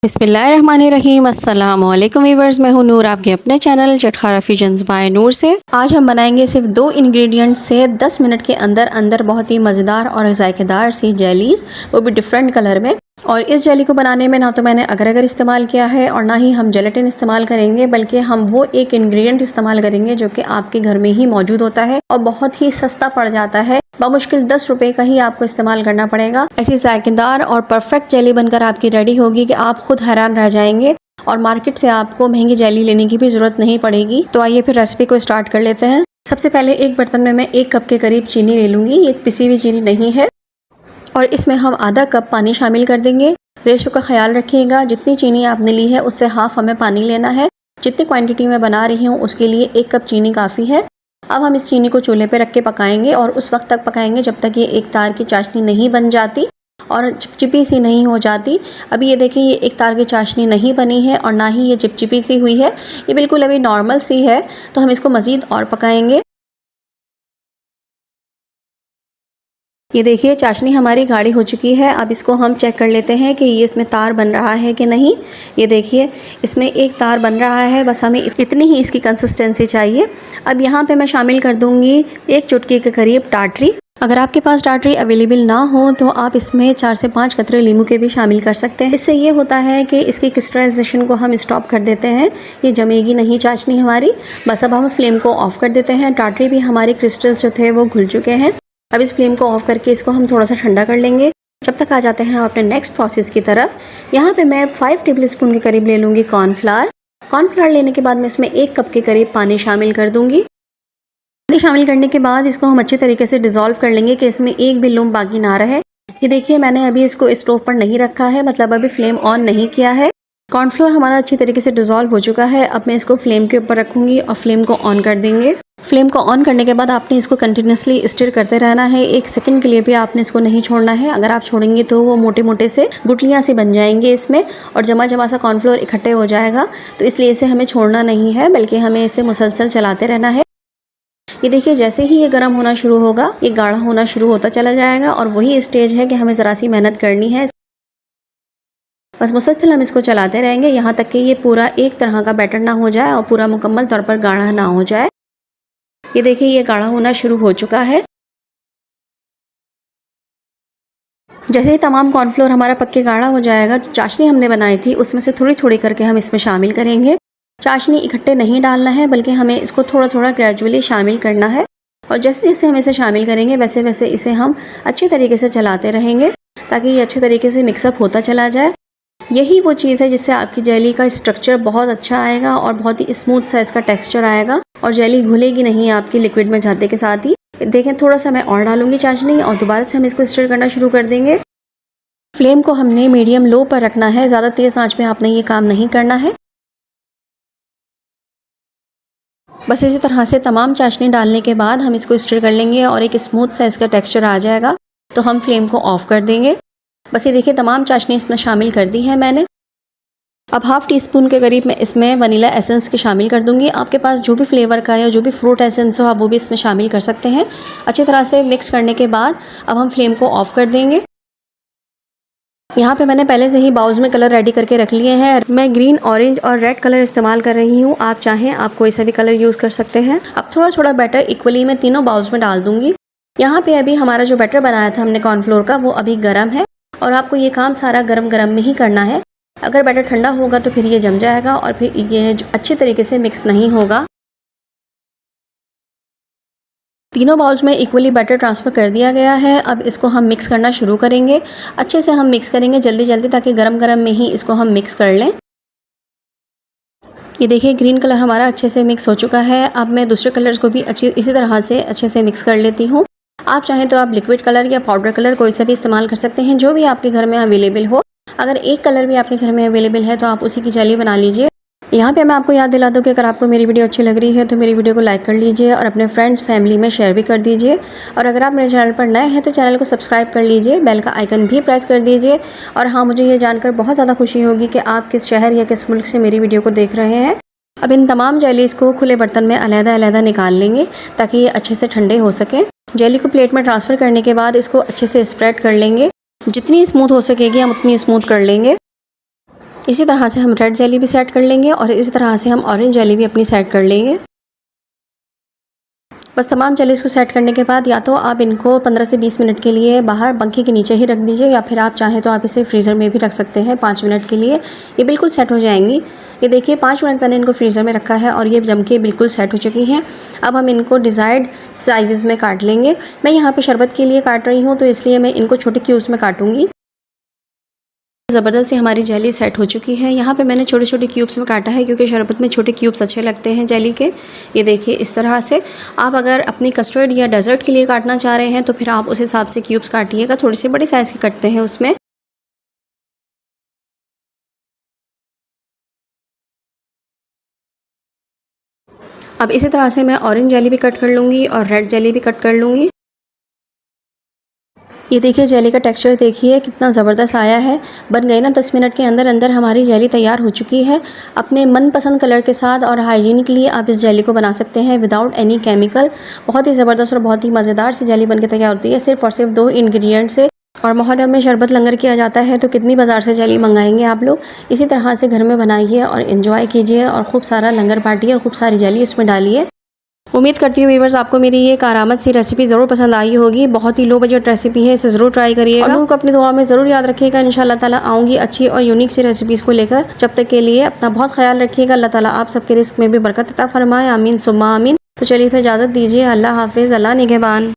बिस्मिल्लाहिर्रहमानिर्रहीम। अस्सलाम वालेकुम वीवर्स, मैं हूं नूर, आपके अपने चैनल चटखारा फ्यूजन्स बाय नूर से। आज हम बनाएंगे सिर्फ 2 इंग्रेडिएंट्स से 10 मिनट के अंदर अंदर बहुत ही मज़ेदार और ज़ायकेदार सी जेलीज़, वो भी डिफरेंट कलर में। और इस जेली को बनाने में ना तो मैंने अगर अगर इस्तेमाल किया है और ना ही हम जेलेटिन इस्तेमाल करेंगे, बल्कि हम वो एक इंग्रेडिएंट इस्तेमाल करेंगे जो कि आपके घर में ही मौजूद होता है और बहुत ही सस्ता पड़ जाता है। बमुश्किल 10 रुपए का ही आपको इस्तेमाल करना पड़ेगा। ऐसी जायकेदार और परफेक्ट जेली बनकर आपकी रेडी होगी कि आप खुद हैरान रह जाएंगे और मार्केट से आपको महंगी जेली लेने की भी जरूरत नहीं पड़ेगी। तो आइए फिर रेसिपी को स्टार्ट कर लेते हैं। सबसे पहले एक बर्तन में मैं 1 कप के करीब चीनी ले लूंगी। ये पिसी हुई चीनी नहीं है और इसमें हम आधा कप पानी शामिल कर देंगे। रेशो का ख्याल रखिएगा, जितनी चीनी आपने ली है उससे हाफ हमें पानी लेना है। जितनी क्वांटिटी में बना रही हूँ उसके लिए 1 कप चीनी काफ़ी है। अब हम इस चीनी को चूल्हे पे रख के पकाएंगे और उस वक्त तक पकाएंगे जब तक ये एक तार की चाशनी नहीं बन जाती और चिपचिपी सी नहीं हो जाती। अभी ये देखिए, ये एक तार की चाशनी नहीं बनी है और ना ही ये चिपचिपी सी हुई है, ये बिल्कुल अभी नॉर्मल सी है। तो हम इसको मज़ीद और पकाएंगे। ये देखिए, चाशनी हमारी गाढ़ी हो चुकी है। अब इसको हम चेक कर लेते हैं कि ये इसमें तार बन रहा है कि नहीं। ये देखिए, इसमें एक तार बन रहा है, बस हमें इतनी ही इसकी कंसिस्टेंसी चाहिए। अब यहाँ पे मैं शामिल कर दूँगी 1 चुटकी के करीब टाटरी। अगर आपके पास टाटरी अवेलेबल ना हो तो आप इसमें 4 से 5 कतरे नींबू के भी शामिल कर सकते हैं। इससे ये होता है कि इसकी क्रिस्टलाइजेशन को हम स्टॉप कर देते हैं, ये जमेगी नहीं चाशनी हमारी। बस अब हम फ्लेम को ऑफ कर देते हैं। टाटरी भी हमारे क्रिस्टल्स जो थे वो घुल चुके हैं। अब इस फ्लेम को ऑफ करके इसको हम थोड़ा सा ठंडा कर लेंगे। जब तक आ जाते हैं अपने नेक्स्ट प्रोसेस की तरफ। यहाँ पे मैं 5 टेबलस्पून के करीब ले लूँगी कॉर्नफ्लावर। कॉर्नफ्लावर लेने के बाद मैं इसमें 1 कप के करीब पानी शामिल कर दूँगी। पानी शामिल करने के बाद इसको हम अच्छे तरीके से डिज़ोल्व कर लेंगे कि इसमें एक भी लुम्ब बाकी ना रहे। ये देखिए, मैंने अभी इसको स्टोव पर नहीं रखा है, मतलब अभी फ्लेम ऑन नहीं किया है। कॉर्नफ्लोर हमारा अच्छी तरीके से डिज़ोल्व हो चुका है। अब मैं इसको फ्लेम के ऊपर रखूँगी और फ्लेम को ऑन कर देंगे। फ्लेम को ऑन करने के बाद आपने इसको कंटिन्यूसली स्टिर करते रहना है। 1 सेकंड के लिए भी आपने इसको नहीं छोड़ना है। अगर आप छोड़ेंगे तो वो मोटे मोटे से गुठलियाँ सी बन जाएंगी इसमें और जमा जमा सा कॉर्नफ्लोर इकट्ठे हो जाएगा। तो इसलिए इसे हमें छोड़ना नहीं है, बल्कि हमें इसे मुसलसल चलाते रहना है। ये देखिए, जैसे ही ये गर्म होना शुरू होगा, ये गाढ़ा होना शुरू होता चला जाएगा और वही स्टेज है कि हमें ज़रा सी मेहनत करनी है। बस मुसलसल हम इसको चलाते रहेंगे यहाँ तक कि ये पूरा एक तरह का बैटर ना हो जाए और पूरा मुकम्मल तौर पर गाढ़ा ना हो जाए। ये देखिए, ये गाढ़ा होना शुरू हो चुका है। जैसे ही तमाम कॉर्नफ्लोर हमारा पक्के गाढ़ा हो जाएगा, जो चाशनी हमने बनाई थी उसमें से थोड़ी थोड़ी करके हम इसमें शामिल करेंगे। चाशनी इकट्ठे नहीं डालना है, बल्कि हमें इसको थोड़ा थोड़ा ग्रेजुअली शामिल करना है और जैसे जैसे हम इसे शामिल करेंगे वैसे वैसे इसे हम अच्छे तरीके से चलाते रहेंगे ताकि ये अच्छे तरीके से मिक्सअप होता चला जाए। यही वो चीज़ है जिससे आपकी जेली का स्ट्रक्चर बहुत अच्छा आएगा और बहुत ही स्मूथ सा इसका टेक्सचर आएगा और जेली घुलेगी नहीं आपकी लिक्विड में जाते के साथ ही। देखें, थोड़ा सा मैं और डालूंगी चाशनी और दोबारा से हम इसको स्टर करना शुरू कर देंगे। फ्लेम को हमने मीडियम लो पर रखना है, ज़्यादा तेज़ आंच में आपने ये काम नहीं करना है। बस इसी तरह से तमाम चाशनी डालने के बाद हम इसको स्टर कर लेंगे और एक स्मूथ सा इसका टेक्सचर आ जाएगा तो हम फ्लेम को ऑफ कर देंगे। बस ये देखिए, तमाम चाशनी इसमें शामिल कर दी है मैंने। अब हाफ़ टी स्पून के करीब मैं इसमें वनीला एसेंस के शामिल कर दूंगी। आपके पास जो भी फ्लेवर का या जो भी फ्रूट एसेंस हो आप वो भी इसमें शामिल कर सकते हैं। अच्छी तरह से मिक्स करने के बाद अब हम फ्लेम को ऑफ कर देंगे। यहाँ पे मैंने पहले से ही बाउल्स में कलर रेडी करके रख लिए हैं। मैं ग्रीन, ऑरेंज और रेड कलर इस्तेमाल कर रही हूँ। आप चाहें आप कोई सा भी कलर यूज़ कर सकते हैं। अब थोड़ा थोड़ा बैटर इक्वली मैं तीनों बाउल्स में डाल दूंगी। यहाँ पे अभी हमारा जो बैटर बनाया था हमने कॉर्नफ्लोर का, वो अभी गर्म है और आपको ये काम सारा गरम गरम में ही करना है। अगर बैटर ठंडा होगा तो फिर ये जम जाएगा और फिर ये अच्छी तरीके से मिक्स नहीं होगा। तीनों बाउल्स में इक्वली बैटर ट्रांसफ़र कर दिया गया है। अब इसको हम मिक्स करना शुरू करेंगे। अच्छे से हम मिक्स करेंगे जल्दी जल्दी, ताकि गरम गरम में ही इसको हम मिक्स कर लें। ये देखिए, ग्रीन कलर हमारा अच्छे से मिक्स हो चुका है। अब मैं दूसरे कलर्स को भी इसी तरह से अच्छे से मिक्स कर लेती हूँ। आप चाहें तो आप लिक्विड कलर या पाउडर कलर कोई सा भी इस्तेमाल कर सकते हैं, जो भी आपके घर में अवेलेबल हो। अगर एक कलर भी आपके घर में अवेलेबल है तो आप उसी की जेली बना लीजिए। यहाँ पे मैं आपको याद दिला दूँ कि अगर आपको मेरी वीडियो अच्छी लग रही है तो मेरी वीडियो को लाइक कर लीजिए और अपने फ्रेंड्स फैमिली में शेयर भी कर दीजिए। और अगर आप मेरे चैनल पर नए हैं तो चैनल को सब्सक्राइब कर लीजिए, बेल का आइकन भी प्रेस कर दीजिए। और हाँ, मुझे ये जानकर बहुत ज़्यादा खुशी होगी कि आप किस शहर या किस मुल्क से मेरी वीडियो को देख रहे हैं। अब इन तमाम जेलीज़ को खुले बर्तन में अलग-अलग निकाल लेंगे ताकि ये अच्छे से ठंडे हो सकें। जेली को प्लेट में ट्रांसफ़र करने के बाद इसको अच्छे से स्प्रेड कर लेंगे। जितनी स्मूथ हो सकेगी हम उतनी स्मूथ कर लेंगे। इसी तरह से हम रेड जेली भी सेट कर लेंगे और इसी तरह से हम ऑरेंज जेली भी अपनी सेट कर लेंगे। बस तमाम जेलीज़ को सेट करने के बाद या तो आप इनको 15 से 20 मिनट के लिए बाहर पंखे के नीचे ही रख दीजिए या फिर आप चाहें तो आप इसे फ्रीज़र में भी रख सकते हैं 5 मिनट के लिए। ये बिल्कुल सेट हो जाएंगी। ये देखिए 5 मिनट मैंने इनको फ्रीज़र में रखा है और ये जम के बिल्कुल सेट हो चुकी हैं। अब हम इनको डिज़ायर्ड साइज़ में काट लेंगे। मैं यहाँ पर शरबत के लिए काट रही हूँ तो इसलिए मैं इनको छोटे क्यूब्स में काटूँगी। ज़बरदस्त सी हमारी जेली सेट हो चुकी है। यहाँ पे मैंने छोटे छोटे क्यूब्स में काटा है क्योंकि शरबत में छोटे क्यूब्स अच्छे लगते हैं जेली के। ये देखिए इस तरह से आप अगर अपनी कस्टर्ड या डेज़र्ट के लिए काटना चाह रहे हैं तो फिर आप उस हिसाब से क्यूब्स काटिएगा। थोड़े से बड़े साइज़ के कटते हैं उसमें। अब इसी तरह से मैं ऑरेंज जेली भी कट कर लूँगी और रेड जेली भी कट कर लूँगी। ये देखिए जेली का टेक्सचर देखिए कितना ज़बरदस्त आया है। बन गई ना 10 मिनट के अंदर अंदर हमारी जेली तैयार हो चुकी है। अपने मनपसंद कलर के साथ और हाइजीनिकली आप इस जेली को बना सकते हैं विदाउट एनी केमिकल। बहुत ही ज़बरदस्त और बहुत ही मज़ेदार सी जेली बनके तैयार होती है सिर्फ़ और सिर्फ 2 इंग्रेडिएंट से। और मुहर्रम में शरबत लंगर किया जाता है तो कितनी बाज़ार से जेली मंगाएंगे आप लोग। इसी तरह से घर में बनाइए और इन्जॉय कीजिए और खूब सारा लंगर बांटिए और खूब सारी जेली उसमें डालिए। उम्मीद करती हूँ व्यूअर्स आपको मेरी ये कारामद सी रेसिपी ज़रूर पसंद आई होगी। बहुत ही लो बजट रेसिपी है, इसे ज़रूर ट्राई करिएगा और उनको अपनी दुआ में ज़रूर याद रखिएगा। इंशाल्लाह ताला आऊँगी अच्छी और यूनिक सी रेसिपीज़ को लेकर। जब तक के लिए अपना बहुत ख्याल रखिएगा। अल्लाह ताला आप सबके रिस्क में भी बरकत अता फरमाए। आमीन सुम्मा आमीन। तो चलिए फिर इजाज़त दीजिए। अल्लाह हाफिज़। अल्लाह निगहबान।